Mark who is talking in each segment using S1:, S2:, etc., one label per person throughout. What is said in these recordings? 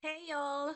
S1: Hey y'all.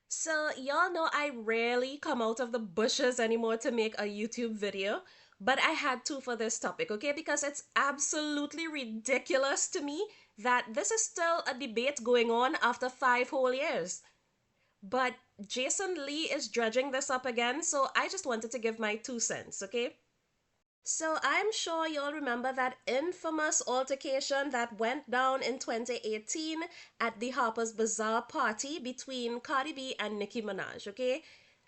S1: So, y'all know I rarely come out of the bushes anymore to make a YouTube video, but I had to for this topic, okay? Because it's absolutely ridiculous to me that this is still a debate going on after 5 whole years. But Jason Lee is dredging this up again, so I just wanted to give my 2 cents, okay? So I'm sure you'll remember that infamous altercation that went down in 2018 at the Harper's Bazaar party between Cardi B and Nicki Minaj, okay?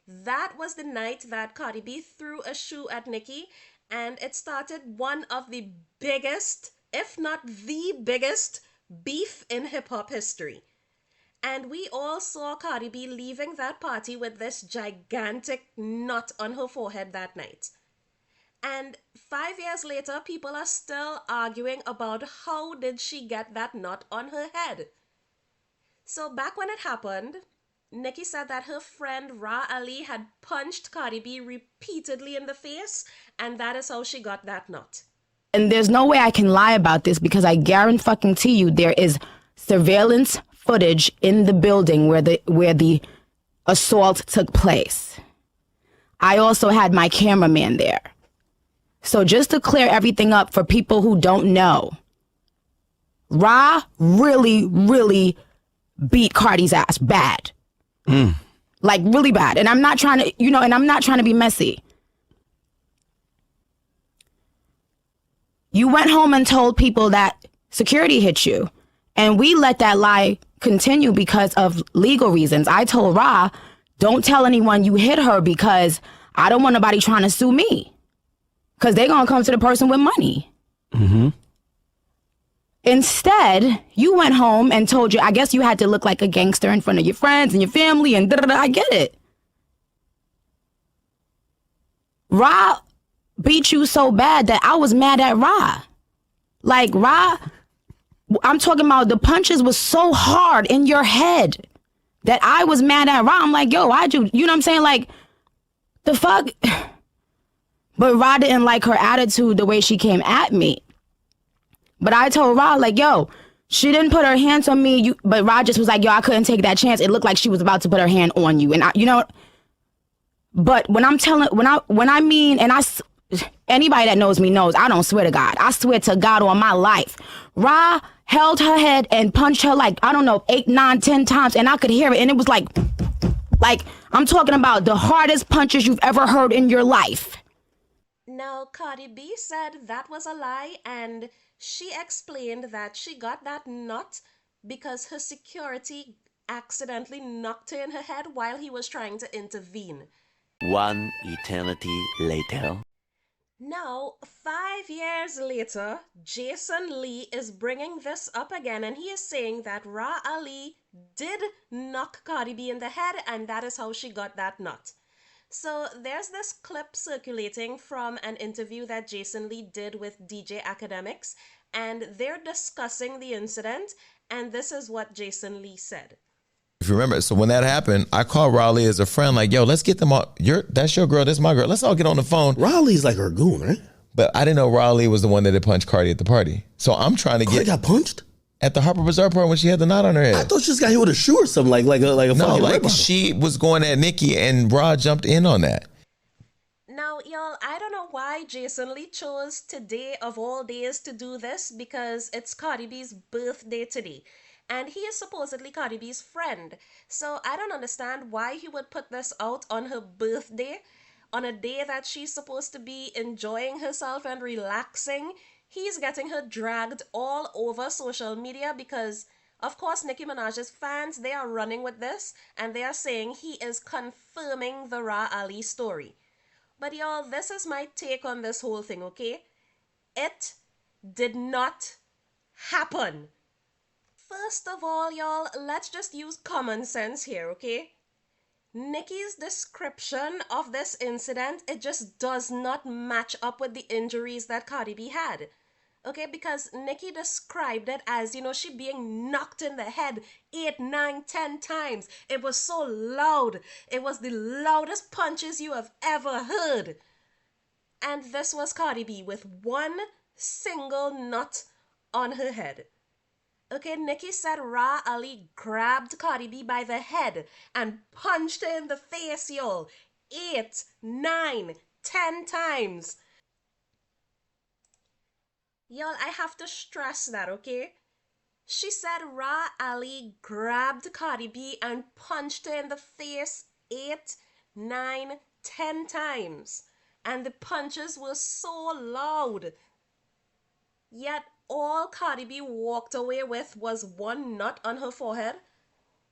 S1: That was the night that Cardi B threw a shoe at Nicki, and it started one of the biggest, if not the biggest, beef in hip hop history. And we all saw Cardi B leaving that party with this gigantic knot on her forehead that night. And 5 years later, people are still arguing about how did she get that knot on her head. So back when it happened, Nicki said that her friend Rah Ali had punched Cardi B repeatedly in the face, and that is how she got that knot.
S2: And there's no way I can lie about this because I guarantee you there is surveillance footage in the building where the assault took place. I also had my cameraman there. So just to clear everything up for people who don't know, Ra really beat Cardi's ass bad. Like really bad. And I'm not trying to, and I'm not trying to be messy. You went home and told people that security hit you. And we let that lie continue because of legal reasons. I told Ra, don't tell anyone you hit her because I don't want nobody trying to sue me. Because they're going to come to the person with money.
S3: Mm-hmm.
S2: Instead, you went home and told I guess you had to look like a gangster in front of your friends and your family and da-da-da. I get it. Ra beat you so bad that I was mad at Ra. Like, Ra, I'm talking about the punches was so hard in your head that I was mad at Ra. I'm like, yo, why'd you know what I'm saying? Like, the fuck? But Ra didn't like her attitude the way she came at me. But I told Ra, like, yo, she didn't put her hands on me. But Ra just was like, yo, I couldn't take that chance. It looked like she was about to put her hand on you. And but when I mean, anybody that knows me knows I don't swear to God. I swear to God on my life. Ra held her head and punched her like, I don't know, 8, 9, 10 times. And I could hear it. And it was like, I'm talking about the hardest punches you've ever heard in your life.
S1: Now, Cardi B said that was a lie, and she explained that she got that knot because her security accidentally knocked her in her head while he was trying to intervene.
S3: One eternity later.
S1: Now, 5 years later, Jason Lee is bringing this up again, and he is saying that Rah Ali did knock Cardi B in the head, and that is how she got that knot. So there's this clip circulating from an interview that Jason Lee did with DJ Academics, and they're discussing the incident, and this is what Jason Lee said.
S4: If you remember, so when that happened, I called Raleigh as a friend, like, yo, let's get them all. That's your girl, that's my girl. Let's all get on the phone.
S5: Raleigh's like her goon, right?
S4: But I didn't know Raleigh was the one that had punched Cardi at the party. So I'm trying to
S5: Cardi
S4: get
S5: got punched?
S4: at the Harper Bazaar party when she had the knot on her head.
S5: I thought she just got hit with a shoe or something, like a
S4: No,
S5: fucking
S4: like
S5: rip-off.
S4: she was going at Nicki and Rod jumped in on that.
S1: Now, y'all, I don't know why Jason Lee chose today of all days to do this because it's Cardi B's birthday today. And he is supposedly Cardi B's friend. So I don't understand why he would put this out on her birthday, on a day that she's supposed to be enjoying herself and relaxing. He's getting her dragged all over social media because, of course, Nicki Minaj's fans, they are running with this and they are saying he is confirming the Rah Ali story. But y'all, this is my take on this whole thing, okay? It did not happen. First of all, y'all, let's just use common sense here, okay? Nicki's description of this incident, it just does not match up with the injuries that Cardi B had. Okay, because Nicki described it as, she being knocked in the head 8, 9, 10 times. It was so loud. It was the loudest punches you have ever heard. And this was Cardi B with one single knot on her head. Okay, Nicki said Rah Ali grabbed Cardi B by the head and punched her in the face, y'all. 8, 9, 10 times. Y'all, I have to stress that, okay? She said Rah Ali grabbed Cardi B and punched her in the face 8, 9, 10 times. And the punches were so loud. Yet all Cardi B walked away with was one knot on her forehead.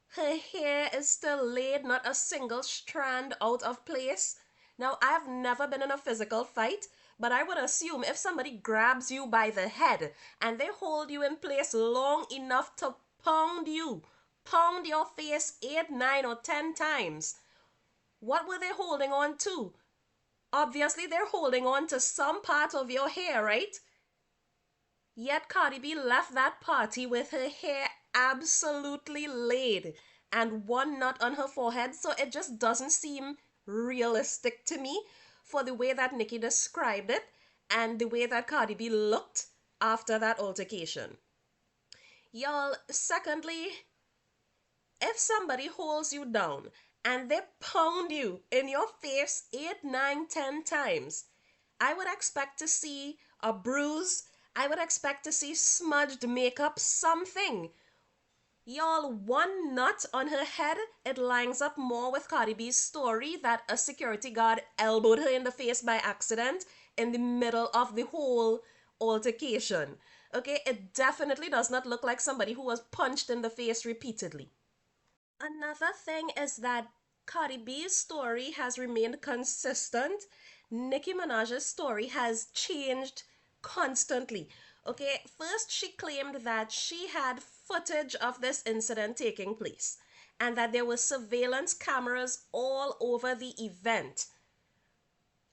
S1: Her hair is still laid, not a single strand out of place. Now, I've never been in a physical fight, but I would assume if somebody grabs you by the head and they hold you in place long enough to pound your face 8, 9, or 10 times, what were they holding on to? Obviously, they're holding on to some part of your hair, right? Yet Cardi B left that party with her hair absolutely laid and one knot on her forehead, so it just doesn't seem realistic to me for the way that Nicki described it and the way that Cardi B looked after that altercation. Y'all, secondly, if somebody holds you down and they pound you in your face 8, 9, 10 times, I would expect to see a bruise. I would expect to see smudged makeup, something. Y'all, one knot on her head, it lines up more with Cardi B's story that a security guard elbowed her in the face by accident in the middle of the whole altercation. Okay, it definitely does not look like somebody who was punched in the face repeatedly. Another thing is that Cardi B's story has remained consistent. Nicki Minaj's story has changed constantly. Okay, first she claimed that she had footage of this incident taking place and that there were surveillance cameras all over the event.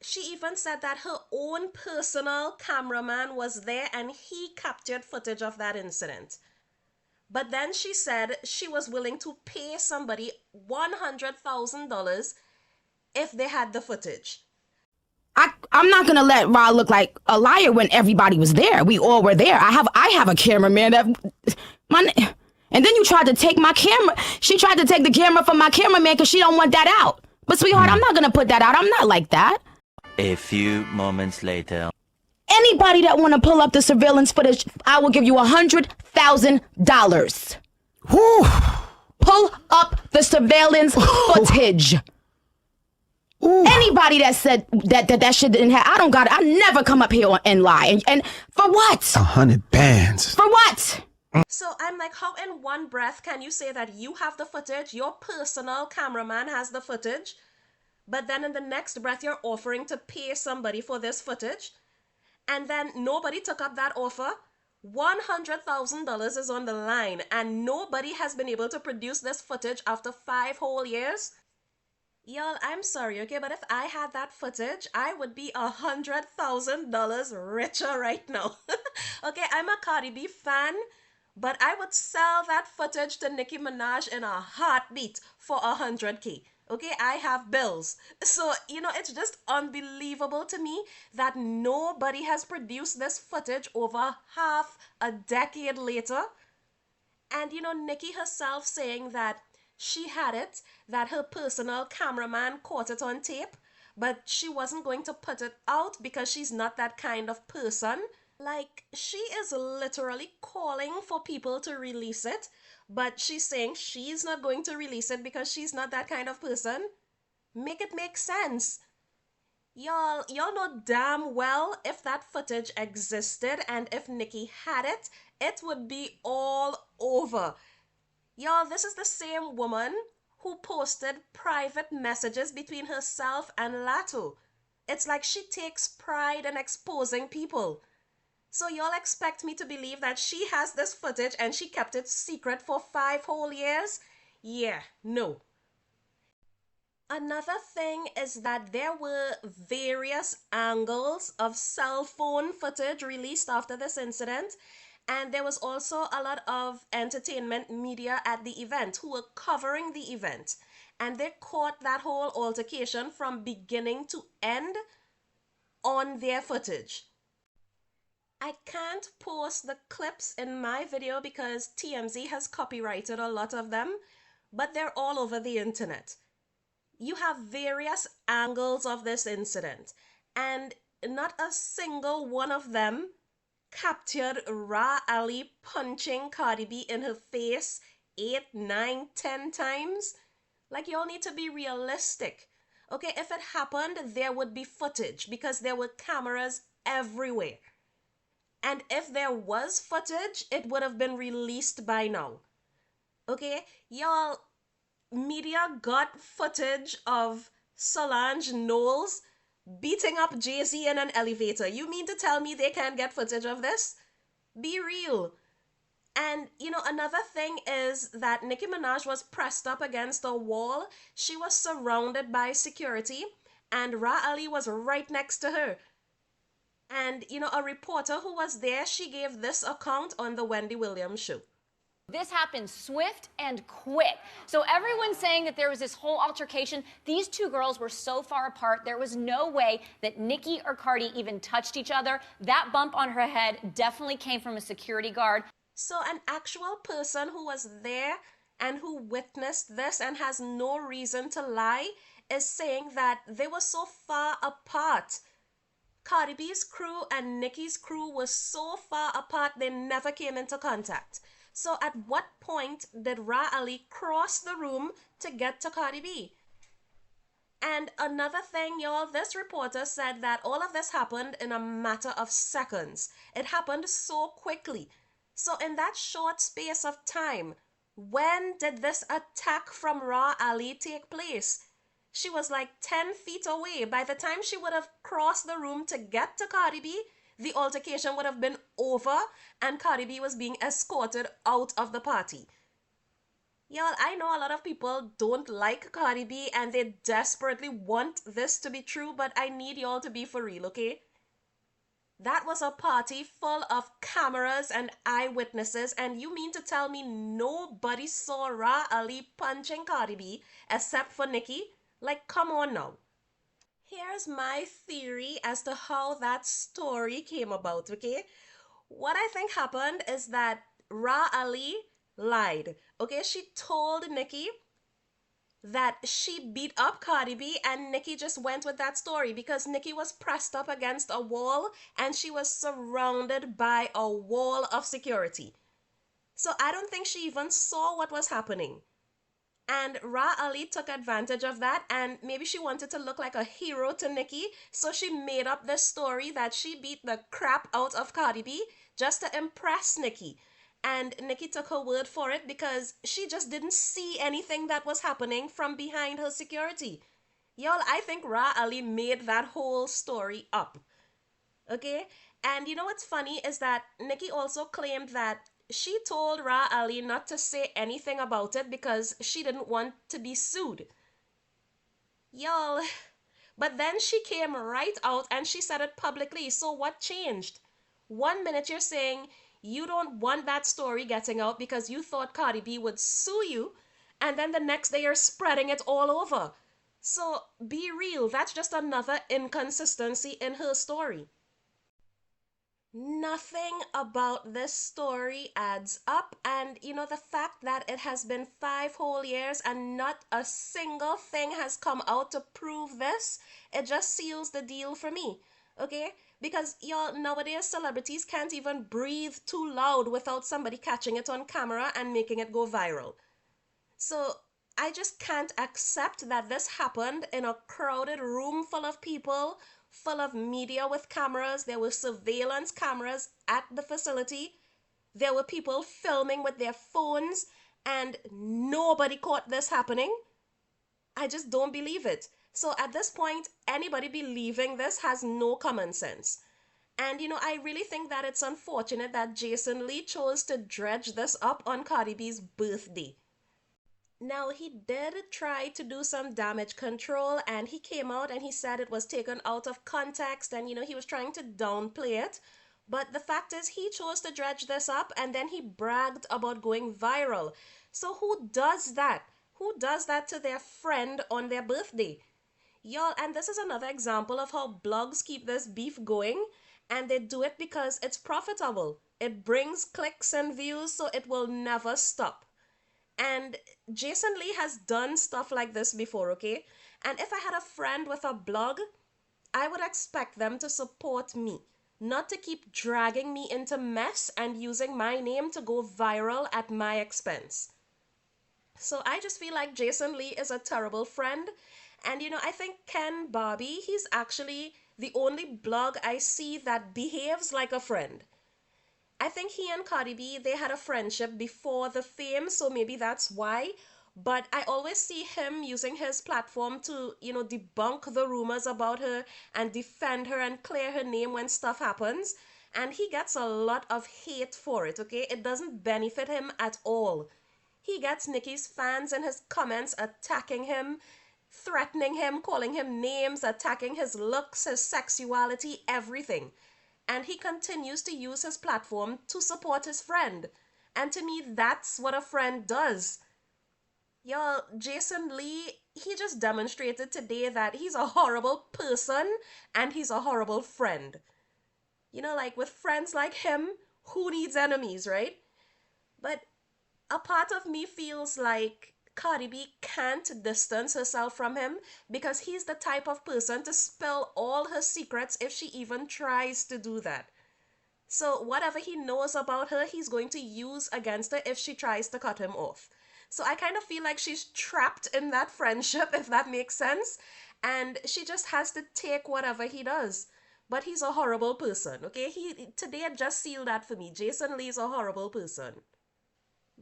S1: She even said that her own personal cameraman was there and he captured footage of that incident. But then she said she was willing to pay somebody $100,000 if they had the footage.
S2: I'm not gonna let Rah look like a liar when everybody was there. We all were there. I have a cameraman that and then you tried to take my camera. She tried to take the camera from my cameraman because she don't want that out. But sweetheart, I'm not gonna put that out. I'm not like that.
S3: A few moments later.
S2: Anybody that want to pull up the surveillance footage, I will give you $100,000. Pull up the surveillance footage. Anybody that said that shit didn't happen, I never come up here and lie. And for what?
S6: 100 bands.
S2: For what?
S1: So I'm like, how in one breath can you say that you have the footage, your personal cameraman has the footage, but then in the next breath you're offering to pay somebody for this footage? And then nobody took up that offer. $100,000 is on the line and nobody has been able to produce this footage after 5 whole years. Y'all, I'm sorry, okay, but if I had that footage, I would be $100,000 richer right now. Okay, I'm a Cardi B fan, but I would sell that footage to Nicki Minaj in a heartbeat for $100K. Okay, I have bills. So, it's just unbelievable to me that nobody has produced this footage over half a decade later. And, Nicki herself saying that she had it, that her personal cameraman caught it on tape, but she wasn't going to put it out because she's not that kind of person. Like, she is literally calling for people to release it, but she's saying she's not going to release it because she's not that kind of person. Make it make sense. Y'all know damn well if that footage existed and if Nicki had it, it would be all over. Y'all, this is the same woman who posted private messages between herself and Lato. It's like she takes pride in exposing people. So y'all expect me to believe that she has this footage and she kept it secret for 5 whole years? Yeah, no. Another thing is that there were various angles of cell phone footage released after this incident. And there was also a lot of entertainment media at the event who were covering the event. And they caught that whole altercation from beginning to end on their footage. I can't post the clips in my video because TMZ has copyrighted a lot of them, but they're all over the internet. You have various angles of this incident, and not a single one of them captured Rah Ali punching Cardi B in her face 8, 9, 10 times. Like, y'all need to be realistic. Okay, if it happened, there would be footage because there were cameras everywhere. And if there was footage, it would have been released by now. Okay, y'all, media got footage of Solange Knowles beating up Jay-Z in an elevator. You mean to tell me they can't get footage of this? Be real. And another thing is that Nicki Minaj was pressed up against a wall. She was surrounded by security, and Rah Ali was right next to her. And a reporter who was there, she gave this account on the Wendy Williams show.
S6: This happened swift and quick. So everyone's saying that there was this whole altercation. These two girls were so far apart, there was no way that Nicki or Cardi even touched each other. That bump on her head definitely came from a security guard.
S1: So an actual person who was there and who witnessed this and has no reason to lie is saying that they were so far apart. Cardi B's crew and Nicki's crew were so far apart they never came into contact. So at what point did Rah Ali cross the room to get to Cardi B? And another thing, y'all, this reporter said that all of this happened in a matter of seconds. It happened so quickly. So in that short space of time, when did this attack from Rah Ali take place? She was like 10 feet away. By the time she would have crossed the room to get to Cardi B, the altercation would have been over and Cardi B was being escorted out of the party. Y'all, I know a lot of people don't like Cardi B and they desperately want this to be true, but I need y'all to be for real, okay? That was a party full of cameras and eyewitnesses, and you mean to tell me nobody saw Rah Ali punching Cardi B except for Nicki? Like, come on now. Here's my theory as to how that story came about, okay? What I think happened is that Rah Ali lied, okay? She told Nicki that she beat up Cardi B and Nicki just went with that story because Nicki was pressed up against a wall and she was surrounded by a wall of security. So I don't think she even saw what was happening. And Rah Ali took advantage of that and maybe she wanted to look like a hero to Nicki, so she made up this story that she beat the crap out of Cardi B just to impress Nicki. And Nicki took her word for it because she just didn't see anything that was happening from behind her security. Y'all, I think Rah Ali made that whole story up. Okay? And what's funny is that Nicki also claimed that she told Rah Ali not to say anything about it because she didn't want to be sued. Y'all, but then she came right out and she said it publicly. So what changed? 1 minute you're saying you don't want that story getting out because you thought Cardi B would sue you, and then the next day you're spreading it all over. So be real, that's just another inconsistency in her story. Nothing about this story adds up, and the fact that it has been 5 whole years and not a single thing has come out to prove this, it just seals the deal for me, okay? Because y'all, nowadays celebrities can't even breathe too loud without somebody catching it on camera and making it go viral. So I just can't accept that this happened in a crowded room full of people, full of media with cameras. There were surveillance cameras at the facility. There were people filming with their phones and nobody caught this happening. I just don't believe it. So at this point, anybody believing this has no common sense. And I really think that it's unfortunate that Jason Lee chose to dredge this up on Cardi B's birthday. Now, he did try to do some damage control and he came out and he said it was taken out of context and he was trying to downplay it. But the fact is he chose to dredge this up and then he bragged about going viral. So who does that? Who does that to their friend on their birthday? Y'all, and this is another example of how blogs keep this beef going. And they do it because it's profitable. It brings clicks and views, so it will never stop. And Jason Lee has done stuff like this before, okay? And if I had a friend with a blog, I would expect them to support me, not to keep dragging me into mess and using my name to go viral at my expense. So I just feel like Jason Lee is a terrible friend. And I think Ken Barbie, he's actually the only blog I see that behaves like a friend. I think he and Cardi B, they had a friendship before the fame, so maybe that's why. But I always see him using his platform to, debunk the rumors about her and defend her and clear her name when stuff happens. And he gets a lot of hate for it, okay? It doesn't benefit him at all. He gets Nicki's fans in his comments attacking him, threatening him, calling him names, attacking his looks, his sexuality, everything. And he continues to use his platform to support his friend. And to me, that's what a friend does. Y'all, Jason Lee, he just demonstrated today that he's a horrible person and he's a horrible friend. Like with friends like him, who needs enemies, right? But a part of me feels like Cardi B can't distance herself from him because he's the type of person to spill all her secrets if she even tries to do that. So whatever he knows about her, he's going to use against her if she tries to cut him off. So I kind of feel like she's trapped in that friendship, if that makes sense. And she just has to take whatever he does. But he's a horrible person, okay? Today just sealed that for me. Jason Lee's a horrible person.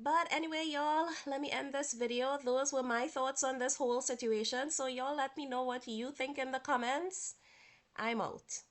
S1: But anyway, y'all, let me end this video. Those were my thoughts on this whole situation. So y'all let me know what you think in the comments. I'm out.